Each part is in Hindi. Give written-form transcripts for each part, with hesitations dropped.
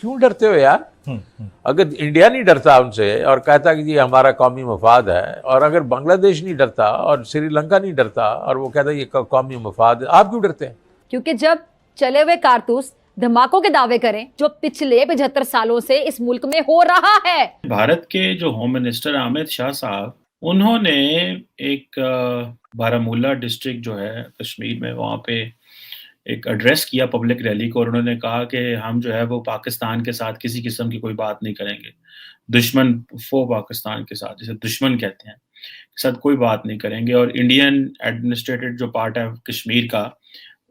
क्यों डरते हो यार? अगर इंडिया नहीं डरता उनसे और कहता कि जी हमारा कौमी मफाद है, और अगर बांग्लादेश नहीं डरता और श्रीलंका नहीं डरता और वो कहता ये कौमी मफाद है, आप क्यों डरते हैं? क्योंकि जब चले हुए कारतूस धमाकों के दावे करें जो पिछले 75 सालों से इस मुल्क में हो रहा है। भारत के जो होम मिनिस्टर अमित शाह साहब, उन्होंने एक बारामूला डिस्ट्रिक्ट जो है कश्मीर में, वहाँ पे एक एड्रेस किया पब्लिक रैली को, और उन्होंने कहा कि हम जो है वो पाकिस्तान के साथ किसी किस्म की कोई बात नहीं करेंगे। दुश्मन फो पाकिस्तान के साथ, जिसे दुश्मन कहते हैं, के साथ कोई बात नहीं करेंगे। और इंडियन एडमिनिस्ट्रेटेड जो पार्ट है कश्मीर का,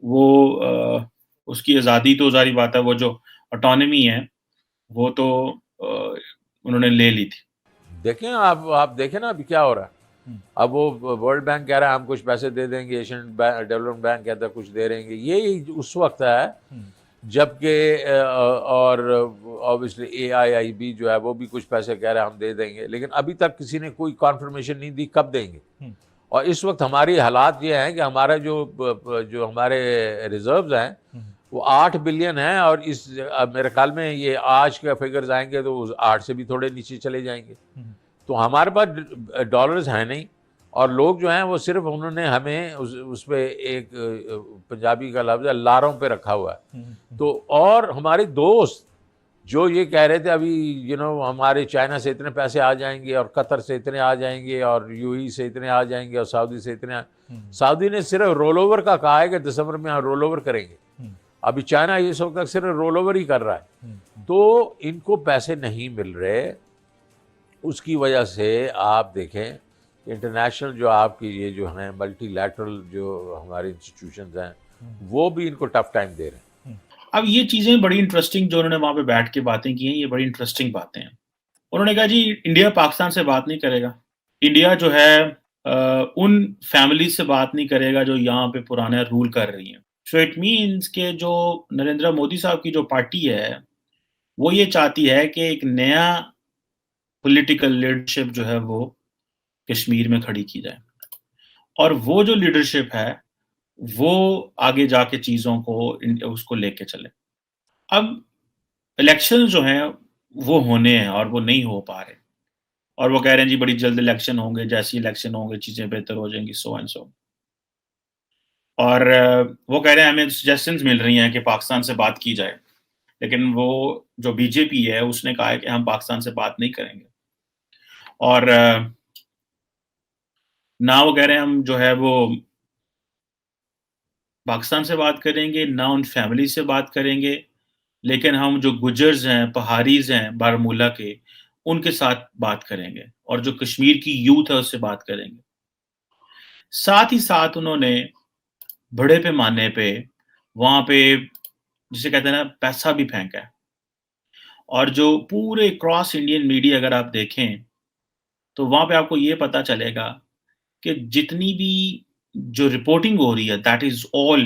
वो उसकी आज़ादी तो ज़ाहिर बात है, वो जो ऑटोनॉमी है वो तो उन्होंने ले ली थी। देखें आप देखें ना अभी क्या हो रहा है। अब वो वर्ल्ड बैंक कह रहा है हम कुछ पैसे दे देंगे, एशियन डेवलपमेंट बैंक कहता है कुछ दे देंगे। ये उस वक्त है जबकि और ऑब्वियसली AIIB जो है वो भी कुछ पैसे कह रहा है हम दे देंगे, लेकिन अभी तक किसी ने कोई कॉन्फर्मेशन नहीं दी कब देंगे। और इस वक्त हमारी हालात ये हैं कि हमारा जो हमारे रिजर्व्स हैं वो 8 बिलियन है, और इस मेरे ख्याल में ये आज के फिगर्स आएंगे तो उस 8 से भी थोड़े नीचे चले जाएंगे। तो हमारे पास डॉलर्स हैं नहीं, और लोग जो हैं वो सिर्फ उन्होंने हमें उस पे एक पंजाबी का लफ्ज़ है लारों पे रखा हुआ है। तो और हमारे दोस्त जो ये कह रहे थे अभी हमारे चाइना से इतने पैसे आ जाएंगे और कतर से इतने आ जाएंगे और UAE से इतने आ जाएंगे और सऊदी से इतने सऊदी ने सिर्फ रोल ओवर का कहा है कि दिसंबर में हम रोल ओवर करेंगे। अभी चाइना इस वक्त तक सिर्फ रोल ओवर ही कर रहा है। तो इनको पैसे नहीं मिल रहे, उसकी वजह से आप देखें इंटरनेशनल जो आपकी ये जो हैं मल्टीलैटरल जो हमारे इंस्टीट्यूशंस हैं वो भी इनको टफ टाइम दे रहे हैं। अब ये चीज़ें बड़ी इंटरेस्टिंग जो उन्होंने वहाँ पे बैठ के बातें की हैं, ये बड़ी इंटरेस्टिंग बातें हैं। उन्होंने कहा जी इंडिया पाकिस्तान से बात नहीं करेगा, इंडिया जो है उन फैमिली से बात नहीं करेगा जो यहाँ पे पुराना रूल कर रही हैं। सो इट मीन्स के जो नरेंद्र मोदी साहब की जो पार्टी है वो ये चाहती है कि एक नया पॉलिटिकल लीडरशिप जो है वो कश्मीर में खड़ी की जाए, और वो जो लीडरशिप है वो आगे जाके चीज़ों को उसको लेके चले। अब इलेक्शन जो हैं वो होने हैं और वो नहीं हो पा रहे, और वो कह रहे हैं जी बड़ी जल्द इलेक्शन होंगे, जैसे इलेक्शन होंगे चीज़ें बेहतर हो जाएंगी, सो एंड सो। और वो कह रहे हैं हमें सजेशंस मिल रही हैं कि पाकिस्तान से बात की जाए, लेकिन वो जो बीजेपी है उसने कहा है कि हम पाकिस्तान से बात नहीं करेंगे। और ना वो कह रहे हैं हम जो है वो पाकिस्तान से बात करेंगे, ना उन फैमिली से बात करेंगे, लेकिन हम जो गुजर्स हैं, पहाड़ीज़ हैं बारामूला के, उनके साथ बात करेंगे, और जो कश्मीर की यूथ है उससे बात करेंगे। साथ ही साथ उन्होंने बड़े पैमाने पे वहाँ पे जिसे कहते हैं ना पैसा भी फेंका है। और जो पूरे क्रॉस इंडियन मीडिया अगर आप देखें तो वहाँ पे आपको ये पता चलेगा कि जितनी भी जो रिपोर्टिंग हो रही है दैट इज़ ऑल,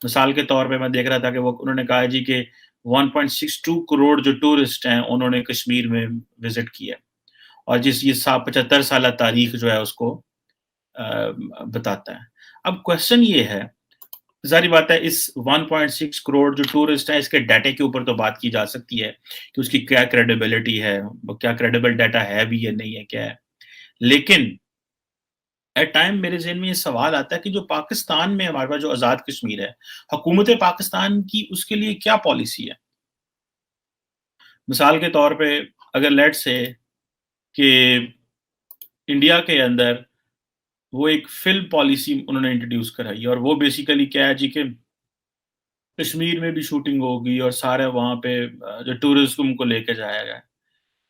मिसाल के तौर पे मैं देख रहा था कि वो उन्होंने कहा है जी कि 1.62 करोड़ जो टूरिस्ट हैं उन्होंने कश्मीर में विज़िट किया है, और जिस ये 75 साला तारीख जो है उसको बताता है। अब क्वेश्चन ये है, ज़ाहिर बात है इस 1.6 करोड़ जो टूरिस्ट हैं इसके डाटा के ऊपर तो बात की जा सकती है कि उसकी क्या क्रेडिबिलिटी है, वो क्या क्रेडिबल डाटा है भी या नहीं है, क्या है। लेकिन एट टाइम मेरे ज़हन में ये सवाल आता है कि जो पाकिस्तान में हमारे पास जो आज़ाद कश्मीर है, हुकूमत पाकिस्तान की उसके लिए क्या पॉलिसी है? मिसाल के तौर पे अगर लेट्स से कि इंडिया के अंदर वो एक फ़िल्म पॉलिसी उन्होंने इंट्रोड्यूस कराई है, और वो बेसिकली क्या है जी कि कश्मीर में भी शूटिंग होगी और सारे वहाँ पे जो टूरिज़्म को लेके जाया गया है।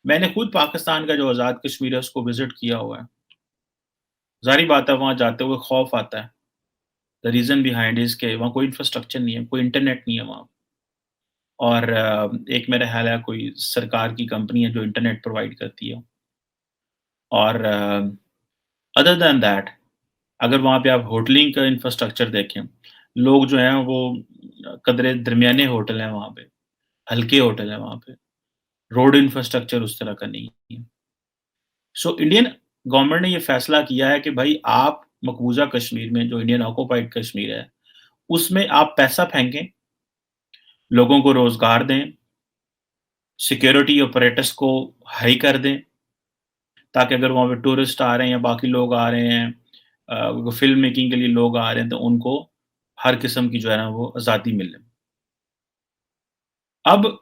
मैंने खुद पाकिस्तान का जो आज़ाद कश्मीर है उसको विज़िट किया हुआ है। ज़ाहिर बात है वहाँ जाते हुए खौफ आता है। द रीज़न बिहाइंड इज़ के वहाँ कोई इंफ्रास्ट्रक्चर नहीं है, कोई इंटरनेट नहीं है वहाँ। और एक मेरा ख़्याल है कोई सरकार की कंपनी है जो इंटरनेट प्रोवाइड करती है। और अदर दैन दैट अगर वहाँ पे आप होटलिंग का इंफ्रास्ट्रक्चर देखें, लोग जो हैं वो कदरे दरमियाने होटल हैं वहाँ पे, हल्के होटल हैं वहाँ पे, रोड इंफ्रास्ट्रक्चर उस तरह का नहीं है। सो इंडियन गवर्नमेंट ने ये फैसला किया है कि भाई आप मकबूजा कश्मीर में जो इंडियन ऑक्युपाइड कश्मीर है, उसमें आप पैसा फेंकें, लोगों को रोज़गार दें, सिक्योरिटी ऑपरेटर्स को हाई कर दें, ताकि अगर वहाँ पे टूरिस्ट आ रहे हैं या बाकी लोग आ रहे हैं, फ़िल्म मेकिंग के लिए लोग आ रहे हैं, तो उनको हर किस्म की जो है ना वो आज़ादी मिले। अब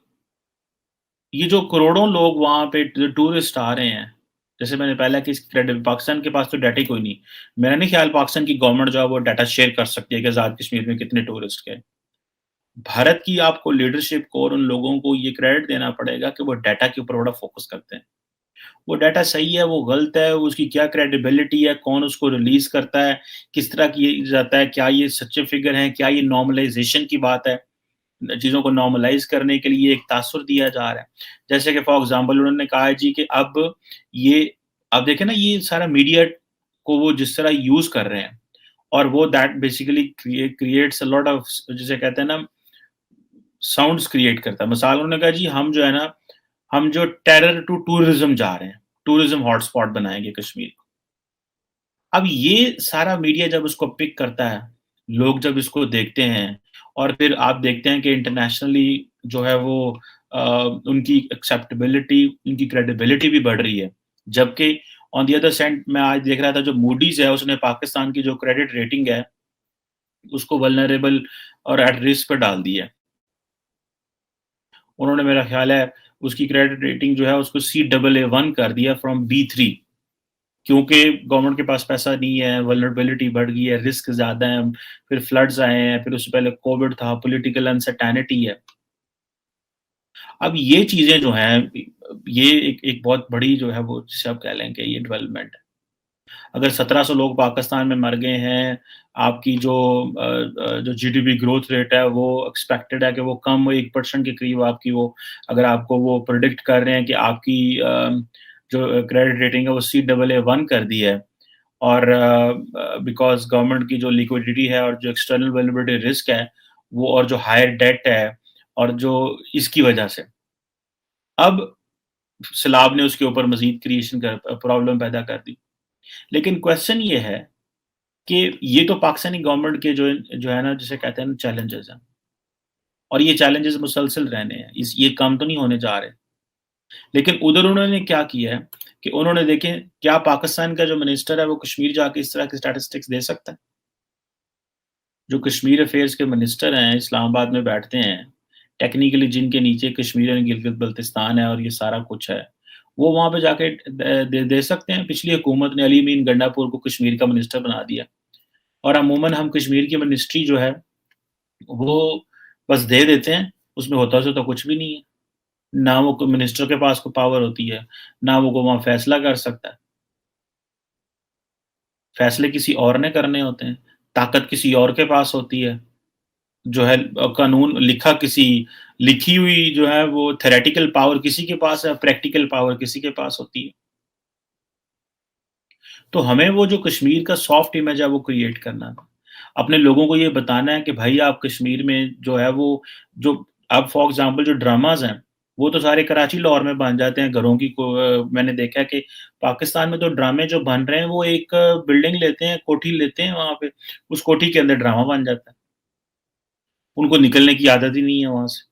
ये जो करोड़ों लोग वहाँ पे जो टूरिस्ट आ रहे हैं, जैसे मैंने पहले कि पाकिस्तान के पास तो डाटा ही कोई नहीं। मेरा नहीं ख्याल पाकिस्तान की गवर्नमेंट जो है वो डाटा शेयर कर सकती है कि आज़ाद कश्मीर में कितने टूरिस्ट गए। भारत की आपको लीडरशिप को और उन लोगों को ये क्रेडिट देना पड़ेगा कि वो डाटा के ऊपर बड़ा फ़ोकस करते हैं। वो डाटा सही है, वो गलत है, उसकी क्या क्रेडिबिलिटी है, कौन उसको रिलीज़ करता है, किस तरह किया जाता है, क्या ये सच्चे फ़िगर हैं, क्या ये नॉर्मलाइज़ेशन की बात है, चीज़ों को नॉर्मलाइज़ करने के लिए एक तासुर दिया जा रहा है। जैसे कि फॉर एग्ज़ाम्पल उन्होंने कहा है जी कि ये अब देखें ना ये सारा मीडिया को वो जिस तरह यूज़ कर रहे हैं और वो that basically creates a lot of जिसे कहते हैं ना साउंड्स क्रिएट करता है। मिसाल उन्होंने कहा जी हम जो है ना, हम जो टेरर टू टूरिज़्म जा रहे हैं, टूरिज़्म हॉटस्पॉट बनाएँगे कश्मीर को। अब ये सारा मीडिया जब उसको पिक करता है, लोग जब इसको देखते हैं और फिर आप देखते हैं कि इंटरनेशनली जो है वो अ, उनकी एक्सेप्टेबिलिटी, उनकी क्रेडिबिलिटी भी बढ़ रही है। जबकि ऑन द अदर साइड मैं आज देख रहा था जो मूडीज़ है उसने पाकिस्तान की जो क्रेडिट रेटिंग है, उसको वल्नरेबल और एट रिस्क पे डाल दिया है। उन्होंने मेरा ख़्याल है उसकी क्रेडिट रेटिंग जो है उसको Caa1 कर दिया फ्रॉम B3 क्योंकि गवर्नमेंट के पास पैसा नहीं है, वल्नरेबिलिटी बढ़ गई है, रिस्क ज़्यादा है, फिर फ्लड्स आए हैं, फिर उससे पहले कोविड था, पॉलिटिकल अनसर्टेनिटी है। अब ये चीज़ें जो हैं, ये एक एक बहुत बड़ी जो है वो जिसे आप कह लें कि ये डेवलपमेंट है। अगर 1700 लोग पाकिस्तान में मर गए हैं, आपकी जो जीडीपी ग्रोथ रेट है वो एक्सपेक्टेड है कि वो कम 1% के करीब आपकी वो अगर आपको वो प्रेडिक्ट कर रहे हैं कि आपकी जो क्रेडिट रेटिंग है वो Caa1 कर दी है और बिकॉज़ गवर्नमेंट की जो लिक्विडिटी है और जो एक्सटर्नल वल्नरेबिलिटी रिस्क है, वो और जो हायर डेट है और जो इसकी वजह से। अब सैलाब ने उसके ऊपर मज़ीद क्रिएशन कर प्रॉब्लम पैदा कर दी। लेकिन क्वेश्चन ये है कि ये तो पाकिस्तानी गवर्नमेंट के जो है ना जिसे कहते हैं ना चैलेंजेस हैं और ये चैलेंजेस मुसलसल रहने हैं। इस ये कम तो नहीं होने जा रहे। लेकिन उधर उन्होंने क्या किया है कि उन्होंने देखें क्या पाकिस्तान का जो मिनिस्टर है वो कश्मीर जाके इस तरह की स्टैटिस्टिक्स दे सकता है? जो कश्मीर अफेयर्स के मिनिस्टर हैं, इस्लामाबाद में बैठते हैं, टेक्निकली जिनके नीचे कश्मीर एंड गिलगित-बल्तिस्तान है और ये सारा कुछ है, वो वहाँ पे जाके दे सकते हैं। पिछली हुकूमत ने अली अमीन गंडापुर को कश्मीर का मिनिस्टर बना दिया और अमूमन हम कश्मीर की मिनिस्ट्री जो है, वो बस दे देते हैं, उसमें होता-सोता कुछ भी नहीं है। ना वो को मिनिस्टर के पास कोई पावर होती है, ना वो को वहाँ फैसला कर सकता है। फैसले किसी और ने करने होते हैं, ताकत किसी और के पास होती है। जो है कानून लिखी हुई जो है वो थ्योरेटिकल पावर किसी के पास है, प्रैक्टिकल पावर किसी के पास होती है। तो हमें वो जो कश्मीर का सॉफ्ट इमेज है वो क्रिएट करना था। अपने लोगों को ये बताना है कि भाई आप कश्मीर में जो है वो जो अब फॉर एग्ज़ाम्पल जो ड्रामाज़ हैं, वो तो सारे कराची, लाहौर में बन जाते हैं घरों की मैंने देखा है कि पाकिस्तान में तो ड्रामे जो बन रहे हैं वो एक बिल्डिंग लेते हैं, कोठी लेते हैं वहाँ पे, उस कोठी के अंदर ड्रामा बन जाता है। उनको निकलने की आदत ही नहीं है वहाँ से।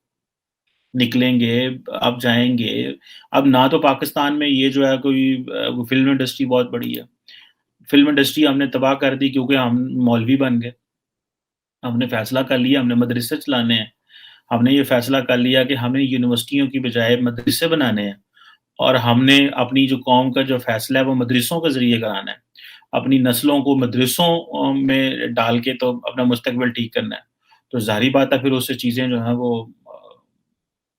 निकलेंगे, अब जाएँगे, अब ना तो पाकिस्तान में ये जो है कोई फ़िल्म इंडस्ट्री बहुत बड़ी है। फ़िल्म इंडस्ट्री हमने तबाह कर दी क्योंकि हम मौलवी बन गए। हमने फ़ैसला कर लिया हमने मदरसे चलाने हैं। हमने ये फ़ैसला कर लिया कि हमें यूनिवर्सिटियों की बजाय मदरसे बनाने हैं और हमने अपनी जो कौम का जो फ़ैसला है वो मदरसों के ज़रिए कराना है। अपनी नस्लों को मदरसों में डाल के तो अपना मुस्तकबिल ठीक करना है। तो ज़ाहिर-सी बात है फिर उससे चीज़ें जो हैं वो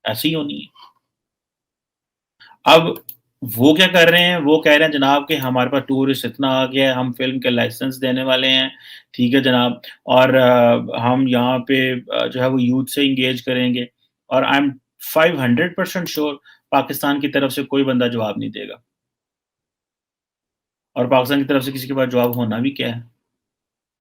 ऐसे ही होनी है। अब वो क्या कर रहे हैं, वो कह रहे हैं जनाब कि हमारे पास टूरिस्ट इतना आ गया है, हम फ़िल्म के लाइसेंस देने वाले हैं, ठीक है जनाब और हम यहाँ पे जो है वो यूथ से एंगेज करेंगे और आई एम 500% श्योर पाकिस्तान की तरफ से कोई बंदा जवाब नहीं देगा और पाकिस्तान की तरफ से किसी के पास जवाब होना भी क्या है?